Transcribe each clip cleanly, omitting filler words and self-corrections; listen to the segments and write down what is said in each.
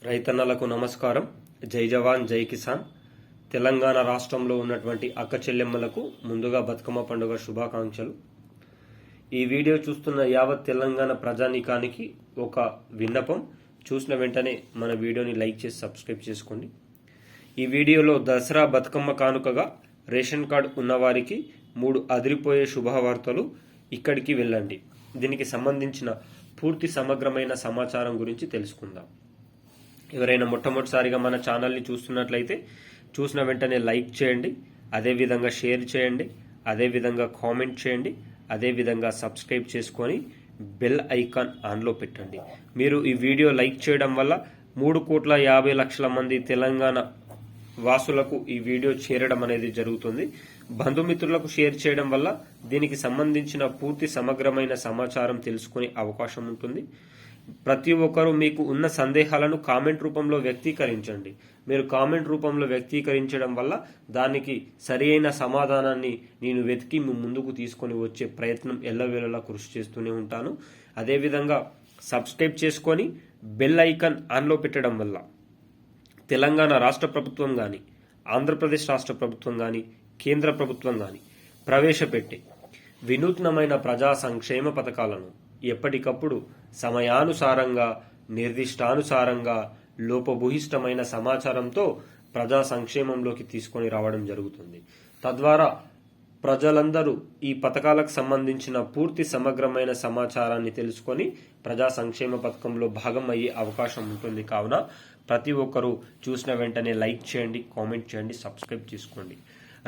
రైతన్నలకు నమస్కారం. జై జవాన్ జై కిసాన్. తెలంగాణ రాష్ట్రంలో ఉన్నటువంటి అక్క చెల్లెమ్మలకు ముందుగా బతుకమ్మ పండుగ శుభాకాంక్షలు. ఈ వీడియో చూస్తున్న యావత్ తెలంగాణ ప్రజానీకానికి ఒక విన్నపం. చూసిన వెంటనే మన వీడియోని లైక్ చేసి సబ్స్క్రైబ్ చేసుకోండి. ఈ వీడియోలో దసరా బతుకమ్మ కానుకగా రేషన్ కార్డు ఉన్నవారికి 3 అదిరిపోయే శుభవార్తలు. ఇక్కడికి వెళ్ళండి. దీనికి సంబంధించిన పూర్తి సమగ్రమైన సమాచారం గురించి తెలుసుకుందాం. ఎవరైనా మొట్టమొదటిసారిగా మన ఛానల్ని చూస్తున్నట్లయితే చూసిన వెంటనే లైక్ చేయండి, అదేవిధంగా షేర్ చేయండి, అదేవిధంగా కామెంట్ చేయండి, అదేవిధంగా సబ్స్క్రైబ్ చేసుకొని బెల్ ఐకాన్ ఆన్లో పెట్టండి. మీరు ఈ వీడియో లైక్ చేయడం వల్ల 3,50,00,000 మంది తెలంగాణ వాసులకు ఈ వీడియో చేరడం అనేది జరుగుతుంది. బంధుమిత్రులకు షేర్ చేయడం వల్ల దీనికి సంబంధించిన పూర్తి సమగ్రమైన సమాచారం తెలుసుకునే అవకాశం ఉంటుంది. ప్రతి ఒక్కరూ మీకు ఉన్న సందేహాలను కామెంట్ రూపంలో వ్యక్తీకరించండి. మీరు కామెంట్ రూపంలో వ్యక్తీకరించడం వల్ల దానికి సరైన సమాధానాన్ని నేను వెతికి మీ ముందుకు తీసుకొని వచ్చే ప్రయత్నం ఎల్లవేళలా కృషి చేస్తూనే ఉంటాను. అదేవిధంగా సబ్స్క్రైబ్ చేసుకొని బెల్ ఐకాన్ ఆన్లో పెట్టడం వల్ల తెలంగాణ రాష్ట్ర ప్రభుత్వం కానీ, ఆంధ్రప్రదేశ్ రాష్ట్ర ప్రభుత్వం కానీ, కేంద్ర ప్రభుత్వం కానీ ప్రవేశపెట్టే వినూత్నమైన ప్రజా సంక్షేమ పథకాలను ఎప్పటికప్పుడు సమయానుసారంగా, నిర్దిష్టానుసారంగా, లోపభూయిష్టమైన సమాచారంతో ప్రజా సంక్షేమంలోకి తీసుకొని రావడం జరుగుతుంది. తద్వారా ప్రజలందరూ ఈ పథకాలకు సంబంధించిన పూర్తి సమగ్రమైన సమాచారాన్ని తెలుసుకొని ప్రజా సంక్షేమ పథకంలో భాగం అయ్యే అవకాశం ఉంటుంది. కావున ప్రతి ఒక్కరూ చూసిన వెంటనే లైక్ చేయండి, కామెంట్ చేయండి, సబ్స్క్రైబ్ చేసుకోండి.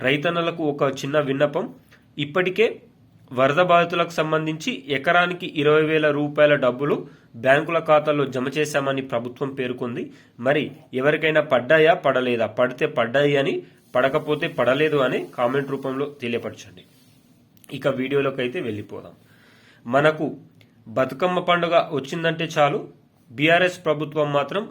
రైతన్నలకు ఒక చిన్న విన్నపం. ఇప్పటికే వరద బాధితులకు సంబంధించి ఎకరానికి 20,000 రూపాయల డబ్బులు బ్యాంకుల ఖాతాల్లో జమ చేశామని ప్రభుత్వం పేర్కొంది. మరి ఎవరికైనా పడ్డాయా, పడలేదా? పడితే పడ్డాయి అని, పడకపోతే పడలేదు అని కామెంట్ రూపంలో తెలియపరచండి. ఇక వీడియోలోకి అయితే వెళ్ళిపోదాం. మనకు బతుకమ్మ పండుగ వచ్చిందంటే చాలు బీఆర్ఎస్ ప్రభుత్వం మాత్రం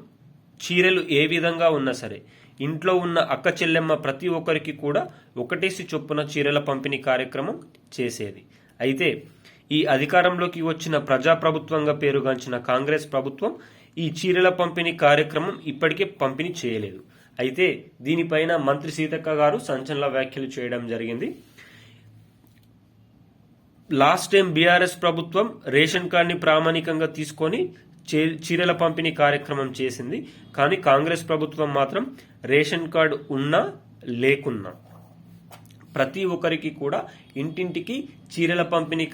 చీరలు ఏ విధంగా ఉన్నా సరే ఇంట్లో ఉన్న అక్క చెల్లెమ్మ ప్రతి ఒక్కరికి కూడా ఒకటేసి చొప్పున చీరల పంపిణీ కార్యక్రమం చేసేది. అయితే ఈ అధికారంలోకి వచ్చిన ప్రజాప్రభుత్వంగా పేరుగాంచిన కాంగ్రెస్ ప్రభుత్వం ఈ చీరల పంపిణీ కార్యక్రమం ఇప్పటికే పంపిణీ చేయలేదు. అయితే దీనిపైన మంత్రి సీతక్క గారు సంచలన వ్యాఖ్యలు చేయడం జరిగింది. లాస్ట్ టైం బీఆర్ఎస్ ప్రభుత్వం రేషన్ కార్డుని ప్రామాణికంగా తీసుకొని చీరల పంపిణీ కార్యక్రమం చేసింది. కానీ కాంగ్రెస్ ప్రభుత్వం మాత్రం రేషన్ కార్డు ఉన్నా లేకున్నా ప్రతి ఒక్కరికి కూడా ఇంటింటికి చీరల పంపిణీ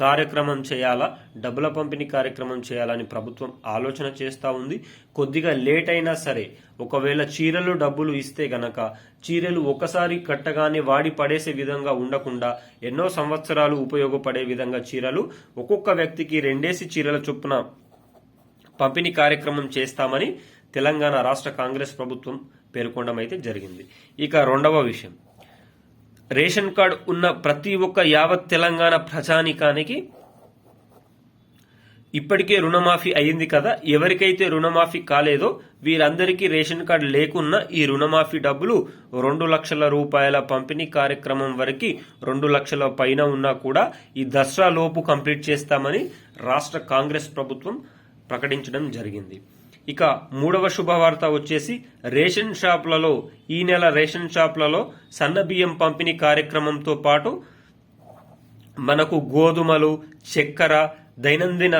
కార్యక్రమం చేయాలా, డబ్బుల పంపిణీ కార్యక్రమం చేయాలని ప్రభుత్వం ఆలోచన చేస్తూ ఉంది. కొద్దిగా లేట్ అయినా సరే ఒకవేళ చీరలు డబ్బులు ఇస్తే గనక చీరలు ఒకసారి కట్టగానే వాడి పడేసే విధంగా ఉండకుండా ఎన్నో సంవత్సరాలు ఉపయోగపడే విధంగా చీరలు ఒక్కొక్క వ్యక్తికి 2 చీరల చొప్పున పంపిణీ కార్యక్రమం చేస్తామని తెలంగాణ రాష్ట్ర కాంగ్రెస్ ప్రభుత్వం పేర్కొనడం అయితే జరిగింది. ఇక రెండవ విషయం, రేషన్ కార్డు ఉన్న ప్రతి ఒక్క యావత్ తెలంగాణ ప్రజానికానికి ఇప్పటికే రుణమాఫీ అయ్యింది కదా. ఎవరికైతే రుణమాఫీ కాలేదో వీరందరికీ రేషన్ కార్డు లేకున్నా ఈ రుణమాఫీ డబ్బులు 2 లక్షల రూపాయల పంపిణీ కార్యక్రమం వరకు 2 లక్షల పైన ఉన్నా కూడా ఈ దసరా లోపు కంప్లీట్ చేస్తామని రాష్ట్ర కాంగ్రెస్ ప్రభుత్వం ప్రకటించడం జరిగింది. ఇక మూడవ శుభవార్త వచ్చేసి రేషన్ షాపులలో ఈ నెల రేషన్ షాపులలో సన్న బియ్యం పంపిణీ కార్యక్రమంతో పాటు మనకు గోధుమలు, చక్కెర, దైనందిన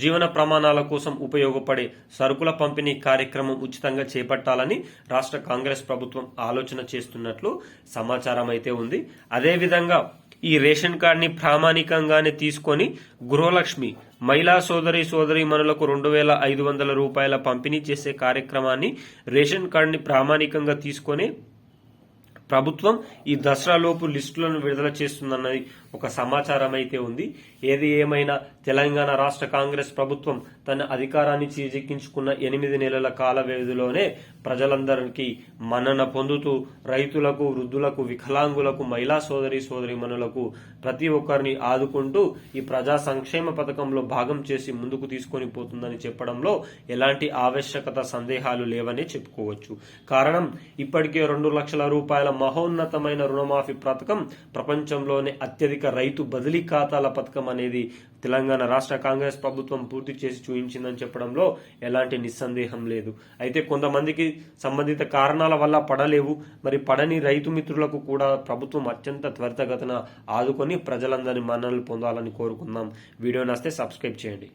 జీవన ప్రమాణాల కోసం ఉపయోగపడే సరుకుల పంపిణీ కార్యక్రమం ఉచితంగా చేపట్టాలని రాష్ట్ర కాంగ్రెస్ ప్రభుత్వం ఆలోచన చేస్తున్నట్లు సమాచారం అయితే ఉంది. అదేవిధంగా ఈ రేషన్ కార్డుని ప్రామాణికంగానే తీసుకొని గృహలక్ష్మి మహిళా సోదరీమణులకు 2,500 రూపాయల పంపిణీ చేసే కార్యక్రమాన్ని రేషన్ కార్డుని ప్రామాణికంగా తీసుకొని ప్రభుత్వం ఈ దసరా లోపు లిస్టులను విడుదల చేస్తుందన్నది ఒక సమాచారం అయితే ఉంది. ఏది ఏమైనా తెలంగాణ రాష్ట్ర కాంగ్రెస్ ప్రభుత్వం తన అధికారాన్ని చేజిక్కించుకున్న 8 నెలల కాల వ్యవధిలోనే ప్రజలందరికీ మన్నన పొందుతూ రైతులకు, వృద్ధులకు, వికలాంగులకు, మహిళా సోదరీమణులకు ప్రతి ఒక్కరిని ఆదుకుంటూ ఈ ప్రజా సంక్షేమ పథకంలో భాగం చేసి ముందుకు తీసుకొని పోతుందని చెప్పడంలో ఎలాంటి ఆవశ్యకత, సందేహాలు లేవని చెప్పుకోవచ్చు. కారణం ఇప్పటికే 2 లక్షల రూపాయల మహోన్నతమైన రుణమాఫీ పథకం ప్రపంచంలోనే అత్యధిక ప్రత్యేక రైతు బదిలీ ఖాతాల పథకం అనేది తెలంగాణ రాష్ట్ర కాంగ్రెస్ ప్రభుత్వం పూర్తి చేసి చూపించిందని చెప్పడంలో ఎలాంటి నిస్సందేహం లేదు. అయితే కొంతమందికి సంబంధిత కారణాల వల్ల పడలేవు. మరి పడని రైతు మిత్రులకు కూడా ప్రభుత్వం అత్యంత త్వరితగతిన ఆదుకొని ప్రజలందరి మన్ననలు పొందాలని కోరుకుందాం. వీడియో నచ్చితే సబ్స్క్రైబ్ చేయండి.